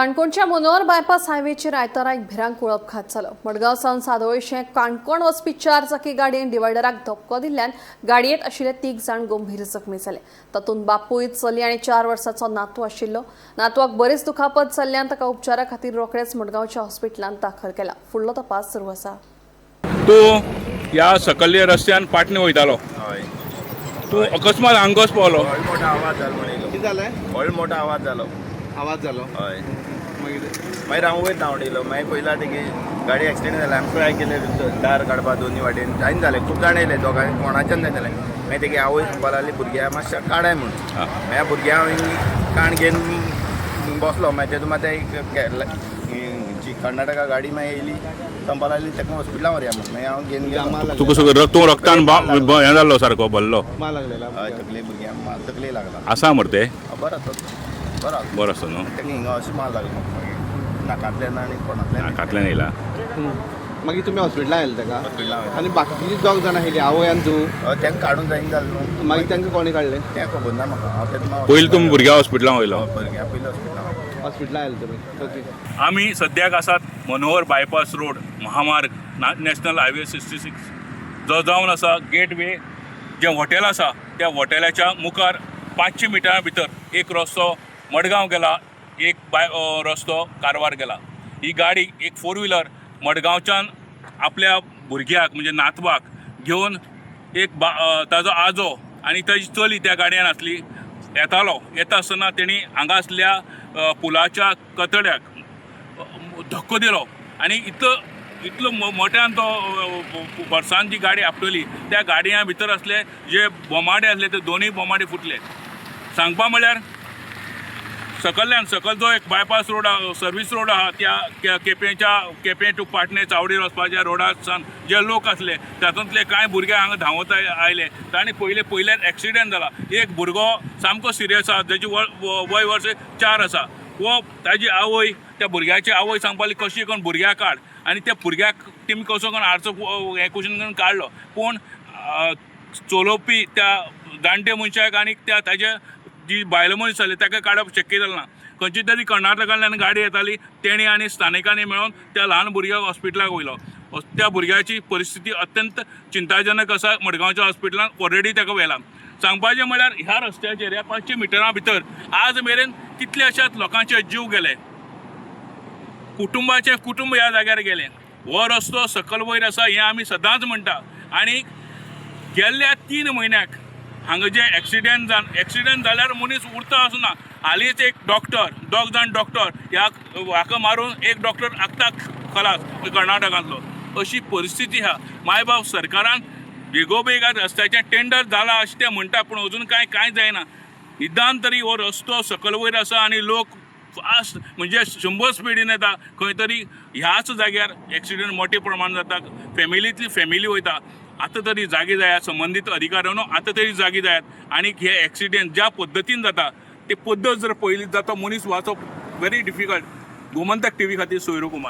काणकोणच्या मनोहर बायपास हायवेचेर आयतारा एक भिरांक अपघात जालो। मडगांव सावन सादोळशें काणकोण वचपी 4 चाकी गाडयेन डिवायडराक धक्को दिल्ल्यान गाडयेंत आशिल्ले 3 जाण गंभीर जखमी जाले। तातूंत बापूय, चली आनी 4 वर्सांचो नातू आशिल्लो। नातवाक बरीच दुखापत जाल्ल्यान ताका उपचारा खातीर रोखडेच मडगांवच्या हॉस्पिटलांत दाखल केला। फुडलो तपास सुरू आसा। तूं ह्या सकल्ल्या रस्त्यान पाटणे वयतालो, तूं अकस्मात हांगा कसो पावलो? मोठा आवाज जालो म्हणून कितें जालें? व्हड मोठो आवाज जालो हय मागीर हांव वयर धांवडिलो। मागीर पयला तेगे गाडी एक्सिडेंट जाला। आमी ट्राय केले दार काडपा दोनी वाटेन, जायन जालें, खूब जाण येयले, दोगांय कोणाच्यान जाय जालें। मागीर तेगे आवय सांगपा लागली भुरग्यां मातशें काडाय म्हणून। मागीर भुरग्यां हांवें काण घेवन बसलो। मागीर तेतून जी कर्नाटका गाडी मागीर येयली, सांगपा लागली ताका हॉस्पिटलां व्हरया म्हणून। मागीर हांव घेवन गेलो। तुका सगळं रक्तान हें जाल्लो सारको भरलो? मार लागलेला हय, तकले भुरग्यांक तकले लागला। आसा मरे ते? बरो आसा, बरो आसा न्हू? ताका हिंगा अशें मार लागलो मागीर नाकांतल्यान आनी कोणांतल्यान। नाकांतल्यान येयला? मागीर तुमी हॉस्पिटलांत आयले ताका? हॉस्पिटलां आनी बाकीची दोग जाणां आयली, आवय आनी तूं? तांकां काडून जायन जालें न्हू। मागीर तांकां कोणी काडलें? तें खबर ना म्हाका। हांव तेन्ना पयलीं तुमी भुरग्या हॉस्पिटलांत वयलो? भुरग्यां पयलीं हॉस्पिटलां हॉस्पिटलांत आयले तुमी? ओके। आमी सद्याक आसात मनोहर बायपास रोड महामार्ग नॅशनल हायवे 66 जो जावन आसा गेटवे। जें हॉटेल आसा त्या हॉटेलाच्या मुखार 500 मिटरां भितर एक रस्तो मडगांव गेला, एक रस्तो कारवार गेला। ही गाडी एक 4 व्हिलर मडगांवच्यान आपल्या भुरग्याक म्हणजे नातवाक घेवन एक ताजो आजो आनी ताजी चली त्या गाडयेन आसली। येता आसतना तेणी हांगा आसल्या पुलाच्या कतड्याक धक्को दिलो आनी इतलो मोठ्यान तो वर्सान जी गाडी आपटली, त्या गाडया भितर आसले जे बोमाडे आसले ते दोनूय बोमाडे फुटले। सांगपा म्हळ्यार सकल जो एक बायपास रोड सर्वीस रोड आहा त्या केपें टू पाटणे चावडीर वचपाच्या रोडासान जे लोक आसले तातूंतले कांय भुरगे हांगा धांवत आयले। तांणी पयल्याच एक्सिडेंट जाला। एक भुरगो सामको सिरियस आसा, जाची वय वर्स 4 आसा। वो ताजी आवय, त्या भुरग्याची आवय सांगपाली कशी करून भुरग्याक काड, आनी त्या भुरग्याक तेमी कसो करून हाडचो हें क्वेश्चन करून काडलो। पूण चलोवपी त्या जाणटे मनशाक आनी त्या ताजे जी बायल मनीस आसली ताका काडप शक्य जालें ना। खंयची तरी कर्नाटकांतल्यान गाडी येताली, तेणी आनी स्थानिकांनी मेळून त्या ल्हान भुरग्याक हॉस्पिटलाक वयलो। त्या भुरग्याची परिस्थिती अत्यंत चिंताजनक आसा। मडगांवच्या हॉस्पिटलांत ऑलरेडी ताका व्हेला। सांगपाचें म्हळ्यार ह्या रस्त्याचेर ह्या 500 मिटरां भितर आज मेरेन कितल्याशाच लोकांचे जीव गेले, कुटुंब ह्या जाग्यार गेले। हो रस्तो सकल वयर आसा हें आमी सदांच म्हणटा। आनी गेल्ल्या 3 म्हयन्याक हांगा जे एक्सिडेंट जाल्यार मनीस उरता आसना। हालींच एक डॉक्टर, 2 जाण डॉक्टर हाका मारून एक डॉक्टर आत्ताक खलास कर्नाटकांतलो। अशी परिस्थिती आहा। मायबाप सरकारान बेगोबेग रस्त्याचें टेंडर जाला अशें ते म्हणटा, पूण अजून कांय जायना। निदान तरी हो रस्तो सकल वयर आसा आनी लोक फास्ट म्हणजे 100 स्पिडीन येता। खंय तरी ह्याच जाग्यार एक्सिडेंट मोठ्या प्रमाणात जाता, फॅमिलींतली फॅमिली वयता। आतां तरी जागी जायात, संबंदीत अधिकाऱ्यांनो आतां तरी जागी जायात। आनी हे एक्सिडेंट ज्या पद्दतीन जाता ते पद्दत जर पयलीं जाता मनीस वाचप व्हेरी डिफिकल्ट। गोमंतक TV खातीर सोयरू कुमार।